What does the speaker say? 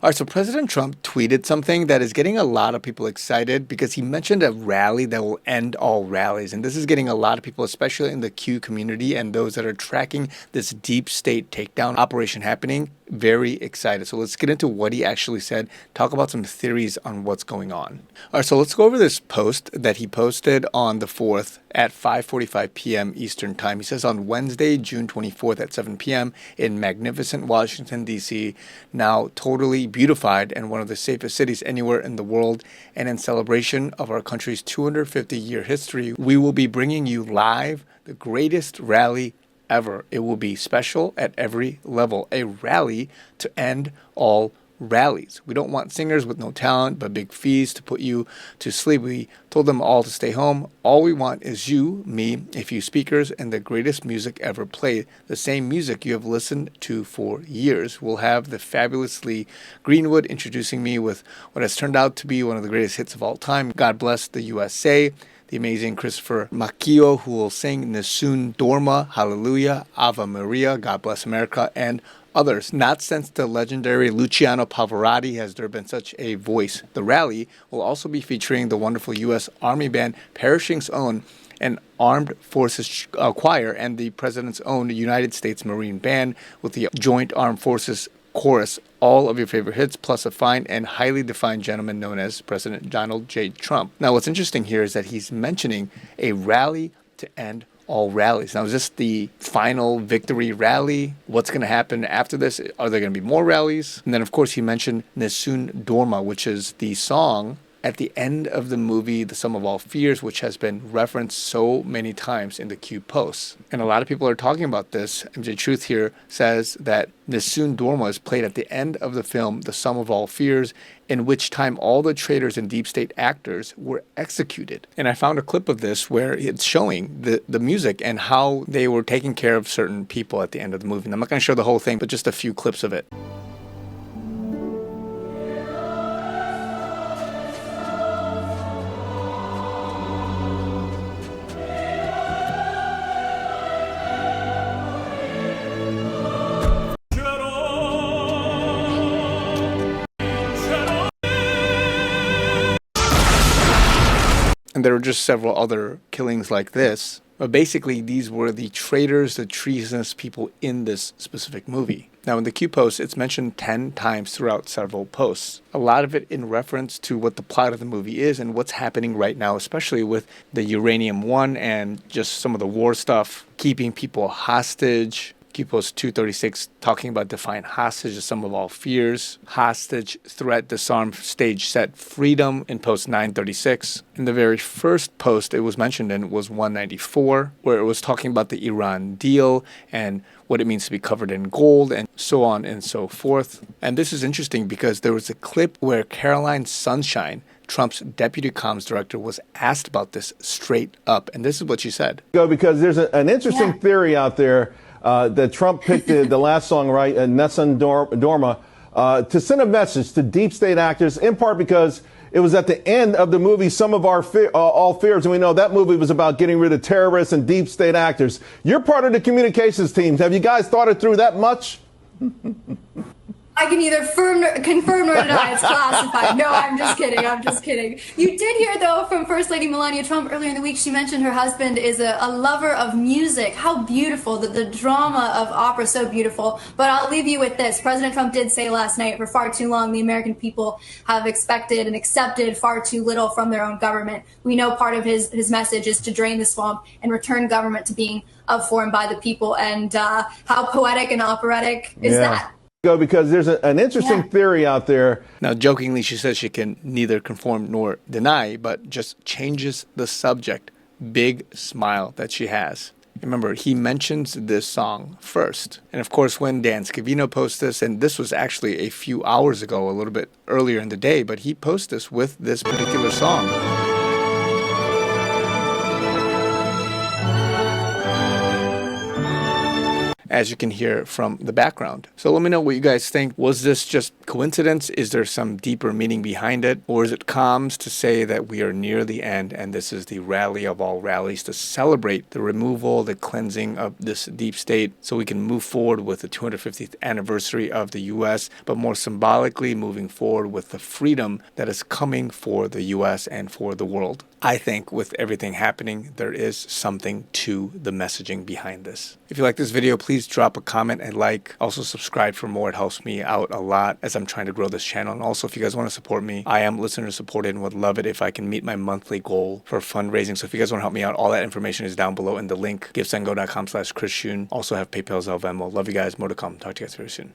All right, so President Trump tweeted something that is getting a lot of people excited because he mentioned a rally that will end all rallies. And this is getting a lot of people, especially in the Q community and those that are tracking this deep state takedown operation happening, very excited. So let's get into what he actually said, talk about some theories on what's going on. All right, so let's go over this post that he posted on the 4th at 5:45 p.m. Eastern Time. He says on Wednesday, June 24th at 7 p.m. in magnificent Washington, D.C., now totally beautified and one of the safest cities anywhere in the world, and in celebration of our country's 250-year history, we will be bringing you live the greatest rally ever. It will be special at every level, a rally to end all rallies. We don't want singers with no talent but big fees to put you to sleep. We told them all to stay home. All we want is you, me, a few speakers, and the greatest music ever played. The same music you have listened to for years. We'll have the fabulously Greenwood introducing me with what has turned out to be one of the greatest hits of all time, God Bless the USA. The amazing Christopher Macchio, who will sing Nessun Dorma, Hallelujah, Ave Maria, God Bless America, and others. Not since the legendary Luciano Pavarotti has there been such a voice. The rally will also be featuring the wonderful U.S. Army Band, Perishing's Own, an Armed Forces Choir, and the President's own United States Marine Band with the Joint Armed Forces Chorus, all of your favorite hits, plus a fine and highly defined gentleman known as President Donald J. Trump. Now, what's interesting here is that he's mentioning a rally to end all rallies. Now, is this the final victory rally? What's going to happen after this? Are there going to be more rallies? And then, of course, he mentioned Nessun Dorma, which is the song at the end of the movie, The Sum of All Fears, which has been referenced so many times in the Q posts. And a lot of people are talking about this. MJ Truth here says that Nessun Dorma is played at the end of the film, The Sum of All Fears, in which time all the traitors and deep state actors were executed. And I found a clip of this where it's showing the music and how they were taking care of certain people at the end of the movie. And I'm not going to show the whole thing, but just a few clips of it. And there were just several other killings like this. But basically, these were the traitors, the treasonous people in this specific movie. Now, in the Q post, it's mentioned 10 times throughout several posts. A lot of it in reference to what the plot of the movie is and what's happening right now, especially with the Uranium One and just some of the war stuff, keeping people hostage. Q post 236 talking about define hostage as sum of all fears, hostage threat disarm stage set freedom in post 936. In the very first post it was mentioned in was 194, where it was talking about the Iran deal and what it means to be covered in gold and so on and so forth. And this is interesting because there was a clip where Caroline Sunshine, Trump's deputy comms director, was asked about this straight up, and this is what she said. Because there's an interesting theory out there that Trump picked the last song, right, Nessun Dorma, to send a message to deep state actors, in part because it was at the end of the movie Some of Our All Fears, and we know that movie was about getting rid of terrorists and deep state actors. You're part of the communications teams. Have you guys thought it through that much? I can either confirm nor deny it's classified. No, I'm just kidding. I'm just kidding. You did hear, though, from First Lady Melania Trump earlier in the week. She mentioned her husband is a lover of music. How beautiful, the drama of opera, so beautiful. But I'll leave you with this. President Trump did say last night, for far too long, the American people have expected and accepted far too little from their own government. We know part of his message is to drain the swamp and return government to being of for and by the people. And how poetic and operatic is that? Because there's an interesting theory out there. Now, jokingly, she says she can neither confirm nor deny, but just changes the subject. Big smile that she has. Remember, he mentions this song first. And of course, when Dan Scavino posts this, and this was actually a few hours ago, a little bit earlier in the day, but he posts this with this particular song. as you can hear from the background. So let me know what you guys think. Was this just coincidence? Is there some deeper meaning behind it? Or is it comms to say that we are near the end and this is the rally of all rallies to celebrate the removal, the cleansing of this deep state so we can move forward with the 250th anniversary of the U.S., but more symbolically moving forward with the freedom that is coming for the U.S. and for the world? I think with everything happening, there is something to the messaging behind this. If you like this video, please drop a comment and like. Also subscribe for more. It helps me out a lot as I'm trying to grow this channel. And also, if you guys want to support me, I am listener supported and would love it if I can meet my monthly goal for fundraising. So if you guys want to help me out, all that information is down below in the link, givesendgo.com/chrisyoonyt. Also have PayPal, Zelle, Venmo. Love you guys. More to come. Talk to you guys very soon.